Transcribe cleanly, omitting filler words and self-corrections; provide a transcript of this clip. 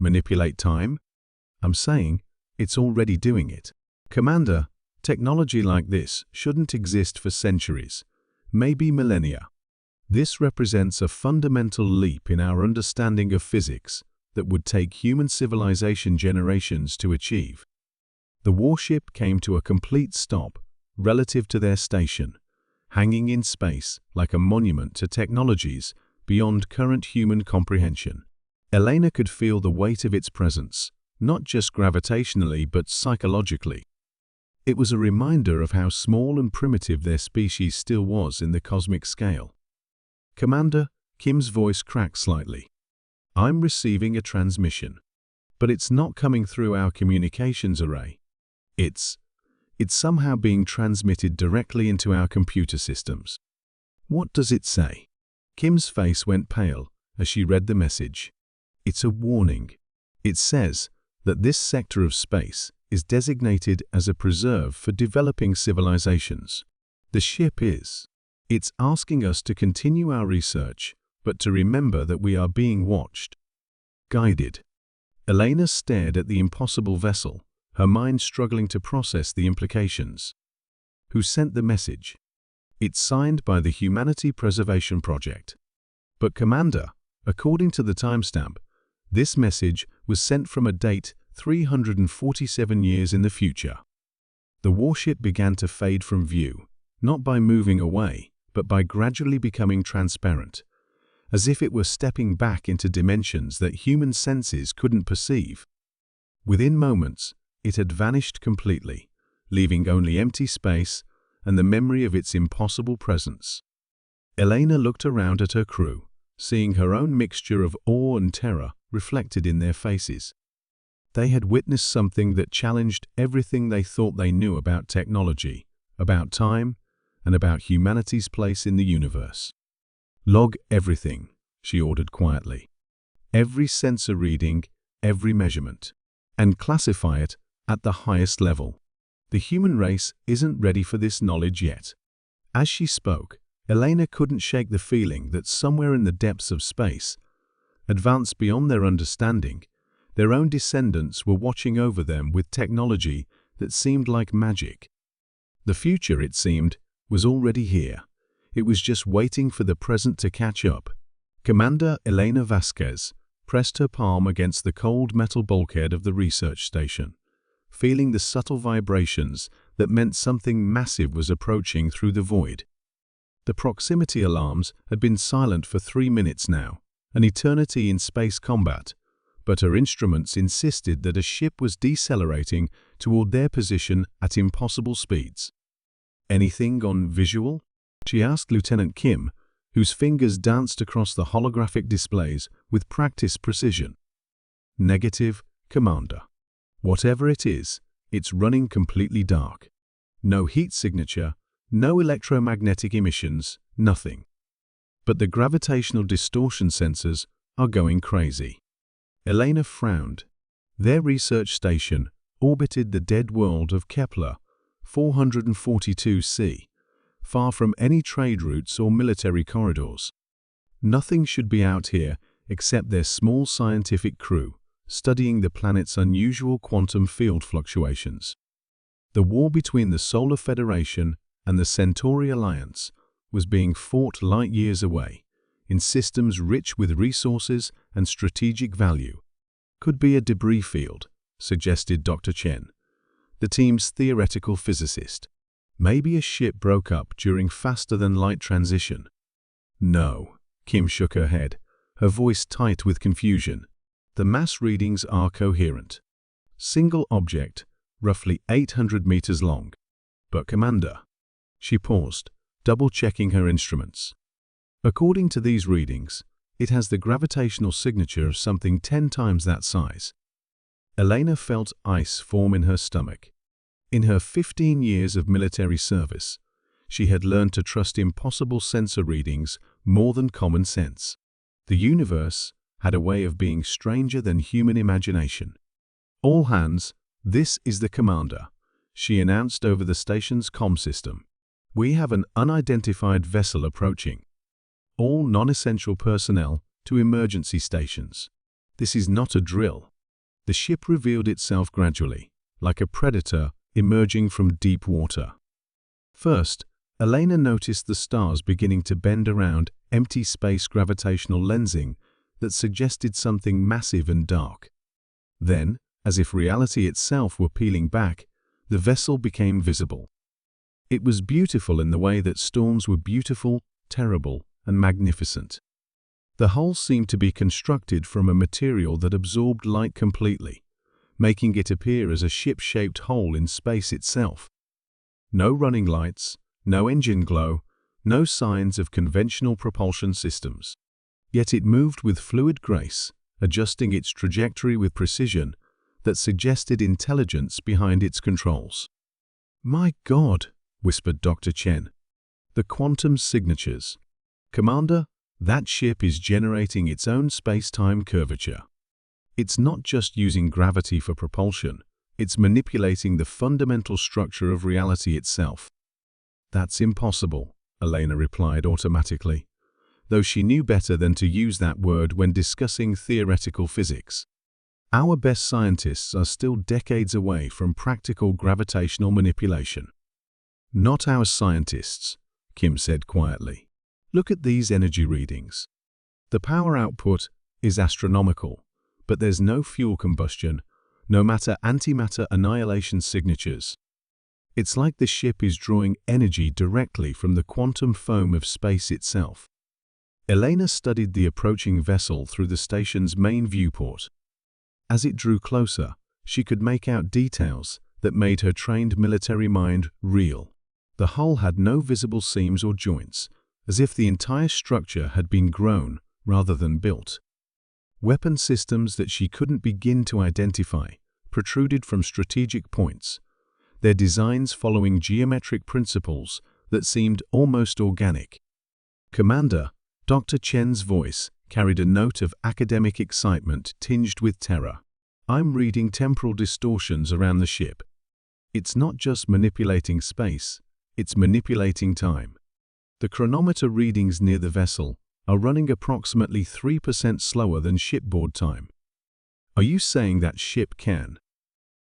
Manipulate time? I'm saying it's already doing it. Commander, technology like this shouldn't exist for centuries, maybe millennia. This represents a fundamental leap in our understanding of physics that would take human civilization generations to achieve. The warship came to a complete stop relative to their station, hanging in space like a monument to technologies beyond current human comprehension. Elena could feel the weight of its presence, not just gravitationally but psychologically. It was a reminder of how small and primitive their species still was in the cosmic scale. Commander, Kim's voice cracked slightly. I'm receiving a transmission, but it's not coming through our communications array. It's somehow being transmitted directly into our computer systems. What does it say? Kim's face went pale as she read the message. It's a warning. It says that this sector of space is designated as a preserve for developing civilizations. The ship is. It's asking us to continue our research, but to remember that we are being watched. Guided. Elena stared at the impossible vessel, her mind struggling to process the implications. Who sent the message? It's signed by the Humanity Preservation Project. But Commander, according to the timestamp, this message was sent from a date 347 years in the future. The warship began to fade from view, not by moving away, but by gradually becoming transparent, as if it were stepping back into dimensions that human senses couldn't perceive. Within moments, it had vanished completely, leaving only empty space and the memory of its impossible presence. Elena looked around at her crew, seeing her own mixture of awe and terror reflected in their faces. They had witnessed something that challenged everything they thought they knew about technology, about time, and about humanity's place in the universe. Log everything, she ordered quietly. Every sensor reading, every measurement, and classify it at the highest level. The human race isn't ready for this knowledge yet. As she spoke, Elena couldn't shake the feeling that somewhere in the depths of space, advanced beyond their understanding, their own descendants were watching over them with technology that seemed like magic. The future, it seemed, was already here. It was just waiting for the present to catch up. Commander Elena Vasquez pressed her palm against the cold metal bulkhead of the research station, feeling the subtle vibrations that meant something massive was approaching through the void. The proximity alarms had been silent for 3 minutes now, an eternity in space combat, but her instruments insisted that a ship was decelerating toward their position at impossible speeds. Anything on visual? She asked Lieutenant Kim, whose fingers danced across the holographic displays with practiced precision. Negative, Commander. Whatever it is, it's running completely dark. No heat signature, no electromagnetic emissions, nothing. But the gravitational distortion sensors are going crazy. Elena frowned. Their research station orbited the dead world of Kepler 442c, far from any trade routes or military corridors. Nothing should be out here except their small scientific crew, studying the planet's unusual quantum field fluctuations. The war between the Solar Federation and the Centauri Alliance was being fought light years away, in systems rich with resources and strategic value. Could be a debris field, suggested Dr. Chen, the team's theoretical physicist. Maybe a ship broke up during faster-than-light transition. No, Kim shook her head, her voice tight with confusion. The mass readings are coherent. Single object, roughly 800 meters long. But Commander. She paused, double-checking her instruments. According to these readings, it has the gravitational signature of something 10 times that size. Elena felt ice form in her stomach. In her 15 years of military service, she had learned to trust impossible sensor readings more than common sense. The universe had a way of being stranger than human imagination. All hands, this is the Commander, she announced over the station's comm system. We have an unidentified vessel approaching. All non-essential personnel to emergency stations. This is not a drill. The ship revealed itself gradually, like a predator emerging from deep water. First, Elena noticed the stars beginning to bend around empty space gravitational lensing that suggested something massive and dark. Then, as if reality itself were peeling back, the vessel became visible. It was beautiful in the way that storms were beautiful, terrible, and magnificent. The hull seemed to be constructed from a material that absorbed light completely, making it appear as a ship-shaped hole in space itself. No running lights, no engine glow, no signs of conventional propulsion systems. Yet it moved with fluid grace, adjusting its trajectory with precision that suggested intelligence behind its controls. "My God," whispered Dr. Chen. "The quantum signatures. Commander, that ship is generating its own space-time curvature. It's not just using gravity for propulsion, it's manipulating the fundamental structure of reality itself." "That's impossible," Elena replied automatically, though she knew better than to use that word when discussing theoretical physics. "Our best scientists are still decades away from practical gravitational manipulation." "Not our scientists," Kim said quietly. "Look at these energy readings. The power output is astronomical, but there's no fuel combustion, no matter antimatter annihilation signatures. It's like the ship is drawing energy directly from the quantum foam of space itself." Elena studied the approaching vessel through the station's main viewport. As it drew closer, she could make out details that made her trained military mind reel. The hull had no visible seams or joints, as if the entire structure had been grown rather than built. Weapon systems that she couldn't begin to identify protruded from strategic points, their designs following geometric principles that seemed almost organic. "Commander," Dr. Chen's voice carried a note of academic excitement tinged with terror. "I'm reading temporal distortions around the ship. It's not just manipulating space, it's manipulating time. The chronometer readings near the vessel are running approximately 3% slower than shipboard time." "Are you saying that ship can